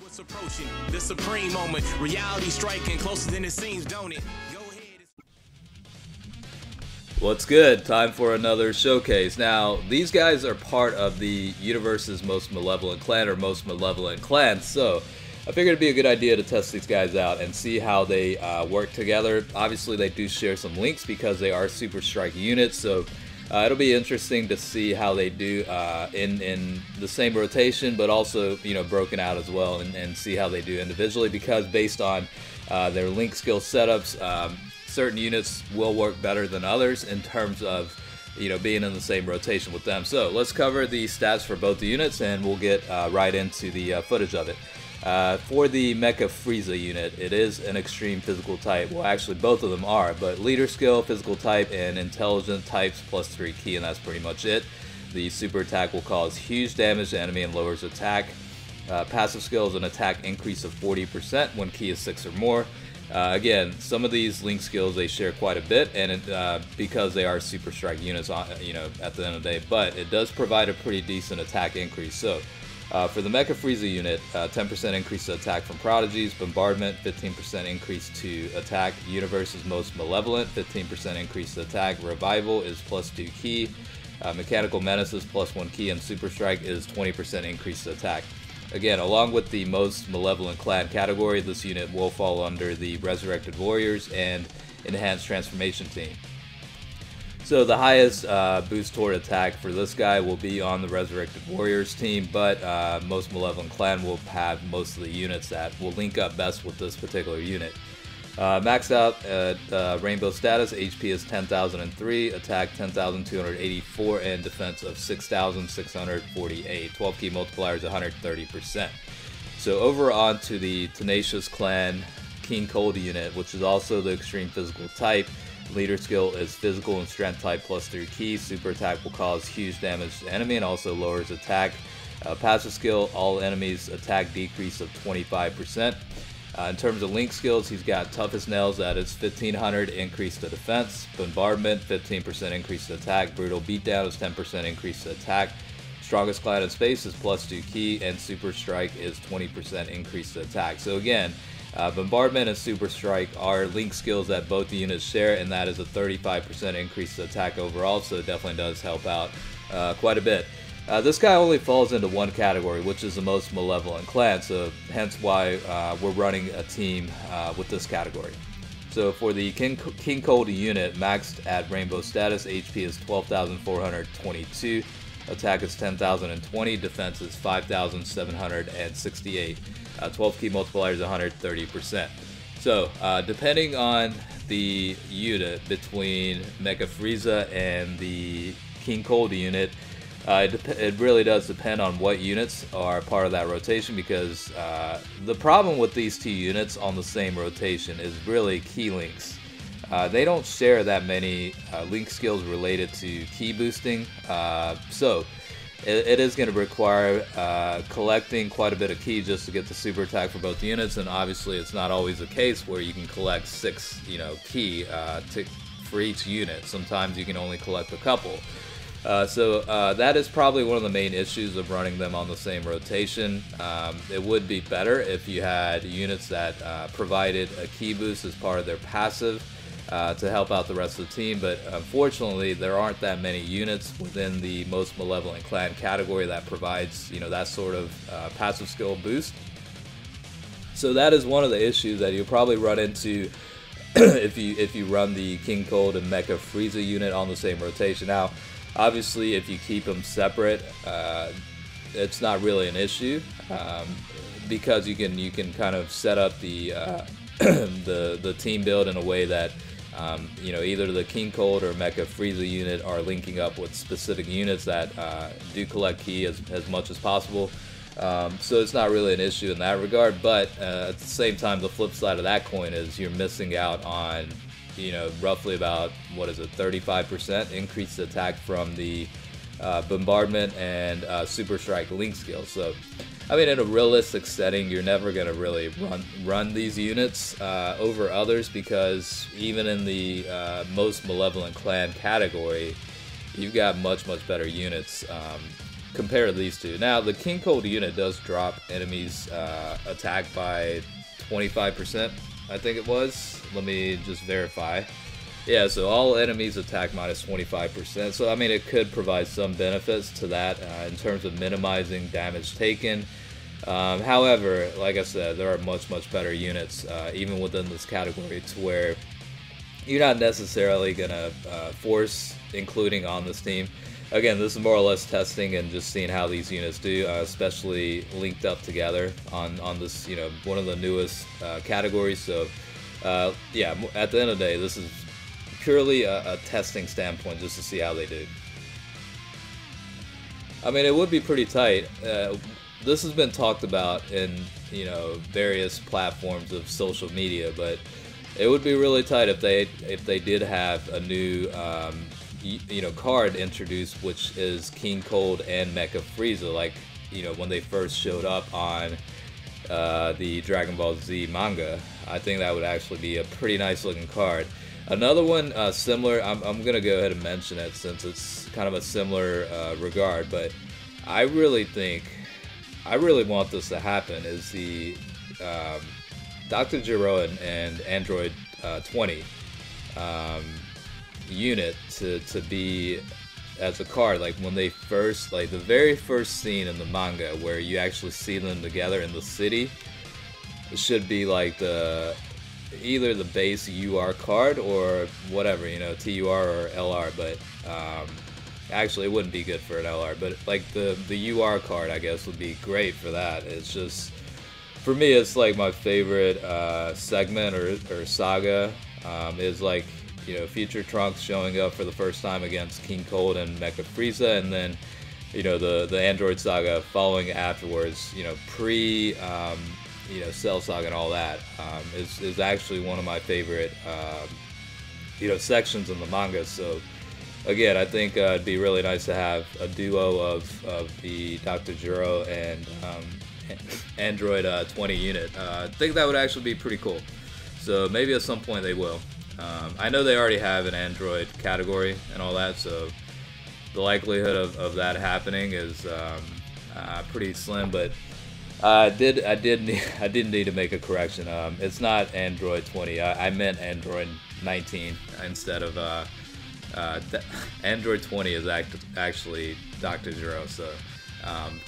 What's approaching the supreme moment, reality striking closer than it seems, don't it? Go ahead. What's good? Time for another showcase. Now, these guys are part of the universe's Most Malevolent Clan, or Most Malevolent Clan, so I figured it'd be a good idea to test these guys out and see how they work together. Obviously, they do share some links because they are Super Strike units, so it'll be interesting to see how they do in the same rotation, but also, you know, broken out as well, and see how they do individually, because based on their link skill setups, certain units will work better than others in terms of, you know, being in the same rotation with them. So let's cover the stats for both the units, and we'll get right into the footage of it. For the MECHA FRIEZA unit, it is an extreme physical type. Well, actually both of them are, but leader skill, physical type, and intelligent types +3 ki, and that's pretty much it. The super attack will cause huge damage to enemy and lowers attack. Passive skill is an attack increase of 40% when ki is 6 or more. Again, some of these link skills they share quite a bit, and because they are Super Strike units, you know, at the end of the day, but it does provide a pretty decent attack increase. So for the MECHA FRIEZA unit, 10% increase to attack from Prodigies, Bombardment, 15% increase to attack, Universe's Most Malevolent, 15% increase to attack, Revival is +2 ki, Mechanical Menaces +1 ki, and Super Strike is 20% increase to attack. Again, along with the Most Malevolent Clan category, this unit will fall under the Resurrected Warriors and Enhanced Transformation team. So the highest boost toward attack for this guy will be on the Resurrected Warriors team, but Most Malevolent Clan will have most of the units that will link up best with this particular unit. Maxed out at Rainbow status, HP is 10,003, attack 10,284, and defense of 6,648. 12 key multiplier is 130%. So over on to the Tenacious Clan King Cold unit, which is also the extreme physical type. Leader skill is physical and strength type +3 ki. Super attack will cause huge damage to enemy and also lowers attack. Passive skill, all enemies attack decrease of 25%. In terms of link skills, he's got Toughest Nails, that is 1500 increase to defense. Bombardment, 15% increase to attack. Brutal Beatdown is 10% increase to attack. Strongest Clan in Space is +2 ki, and Super Strike is 20% increase to attack. So again, Bombardment and Super Strike are link skills that both the units share, and that is a 35% increase to attack overall, so it definitely does help out quite a bit. This guy only falls into one category, which is the Most Malevolent Clan, so hence why we're running a team with this category. So for the King Cold unit, maxed at Rainbow status, HP is 12,422, attack is 10,020, defense is 5,768. 12 key multiplier is 130%. So depending on the unit between MECHA FRIEZA and the King Cold unit, it really does depend on what units are part of that rotation, because the problem with these two units on the same rotation is really ki links. They don't share that many link skills related to ki boosting, so it is going to require collecting quite a bit of ki just to get the super attack for both units, and obviously it's not always the case where you can collect 6, you know, ki for each unit. Sometimes you can only collect a couple. So that is probably one of the main issues of running them on the same rotation. It would be better if you had units that provided a ki boost as part of their passive to help out the rest of the team, but unfortunately there aren't that many units within the Most Malevolent Clan category that provides, you know, that sort of passive skill boost. So that is one of the issues that you'll probably run into if you run the King Cold and MECHA FRIEZA unit on the same rotation. Now, obviously, if you keep them separate, it's not really an issue, because you can kind of set up the the team build in a way that you know, either the King Cold or MECHA FRIEZA unit are linking up with specific units that do collect ki as much as possible. So it's not really an issue in that regard, but at the same time, the flip side of that coin is you're missing out on, you know, roughly about, what is it, 35% increased attack from the Bombardment and Super Strike link skills. So I mean, in a realistic setting, you're never going to really run these units over others, because even in the Most Malevolent Clan category, you've got much better units compare to these two. Now, the King Cold unit does drop enemies' attack by 25%, I think it was. Let me just verify. Yeah, so all enemies attack minus 25%. So, I mean, it could provide some benefits to that in terms of minimizing damage taken. However, like I said, there are much better units, even within this category, to where you're not necessarily going to force including on this team. Again, this is more or less testing and just seeing how these units do, especially linked up together on this, you know, one of the newest categories. So, yeah, at the end of the day, this is purely a testing standpoint just to see how they do. I mean, it would be pretty tight. This has been talked about in, you know, various platforms of social media, but it would be really tight if they did have a new you know, card introduced, which is King Cold and Mecha Frieza, like, you know, when they first showed up on the Dragon Ball Z manga. I think that would actually be a pretty nice looking card. Another one similar, I'm gonna go ahead and mention it since it's kind of a similar regard, but I really want this to happen, is the Dr. Gero and Android 20 unit to be as a card, like when they first, like the very first scene in the manga where you actually see them together in the city. It should be like either the base UR card or whatever, you know, TUR or LR, but actually it wouldn't be good for an LR, but like the UR card I guess would be great for that. It's just, for me, it's like my favorite segment or saga is like, you know, Future Trunks showing up for the first time against King Cold and Mecha Frieza, and then, you know, the Android saga following afterwards, you know, you know, Cell Saga and all that, is actually one of my favorite, you know, sections in the manga. So again, I think it'd be really nice to have a duo of the Dr. Gero and Android 20 unit. I think that would actually be pretty cool. So maybe at some point they will. I know they already have an Android category and all that, so the likelihood of that happening is pretty slim. But I did need to make a correction. It's not Android 20. I meant Android 19 instead of Android 20 is actually Dr. Gero. So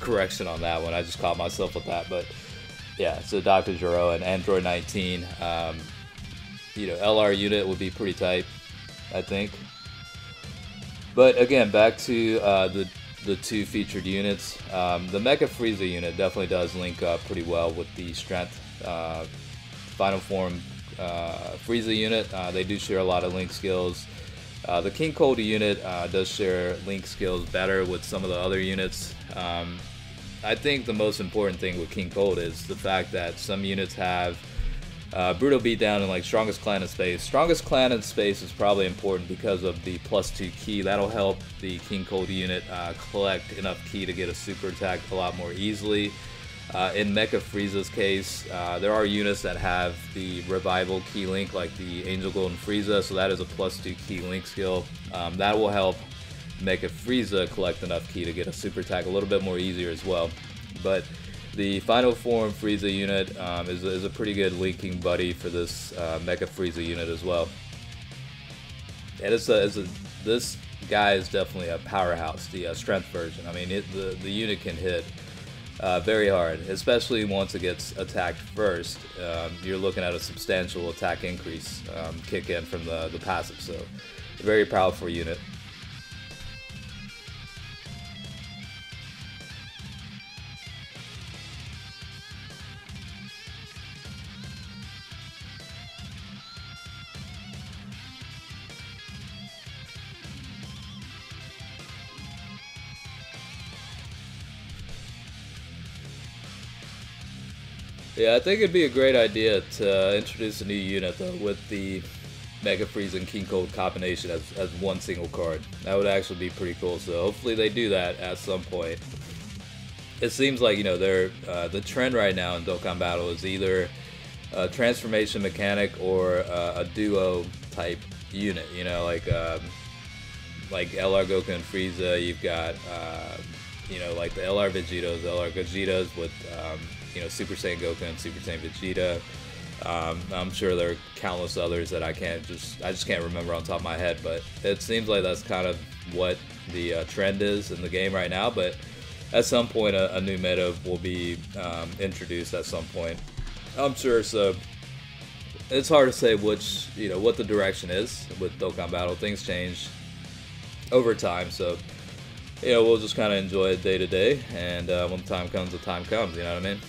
correction on that one. I just caught myself with that. But yeah, so Dr. Gero and Android 19. You know, LR unit would be pretty tight, I think. But again, back to the two featured units. The Mecha Frieza unit definitely does link up pretty well with the Strength Final Form Frieza unit. They do share a lot of link skills. The King Cold unit does share link skills better with some of the other units. I think the most important thing with King Cold is the fact that some units have Brutal Beatdown and like Strongest Clan in Space. Strongest Clan in Space is probably important because of the +2 key. That'll help the King Cold unit collect enough key to get a super attack a lot more easily. In Mecha Frieza's case, there are units that have the Revival key link, like the Angel Golden Frieza, so that is a +2 key link skill. That will help Mecha Frieza collect enough key to get a super attack a little bit more easier as well. But the Final Form Frieza unit is a pretty good linking buddy for this Mecha Frieza unit as well. And this guy is definitely a powerhouse, the strength version. I mean, the unit can hit very hard, especially once it gets attacked first. You're looking at a substantial attack increase kick in from the passive, so a very powerful unit. Yeah, I think it'd be a great idea to introduce a new unit though with the Mecha Frieza and King Cold combination as one single card. That would actually be pretty cool. So hopefully they do that at some point. It seems like, you know, the trend right now in Dokkan Battle is either a transformation mechanic or a duo type unit. You know, like LR Goku and Frieza. You've got you know, like the LR Vegetos, LR Gogetas with, you know, Super Saiyan Goku and Super Saiyan Vegeta. I'm sure there are countless others that I just can't remember on top of my head, but it seems like that's kind of what the trend is in the game right now. But at some point, a new meta will be introduced at some point, I'm sure. So it's hard to say which, you know, what the direction is with Dokkan Battle. Things change over time, so you know, we'll just kind of enjoy it day to day, and when the time comes, you know what I mean?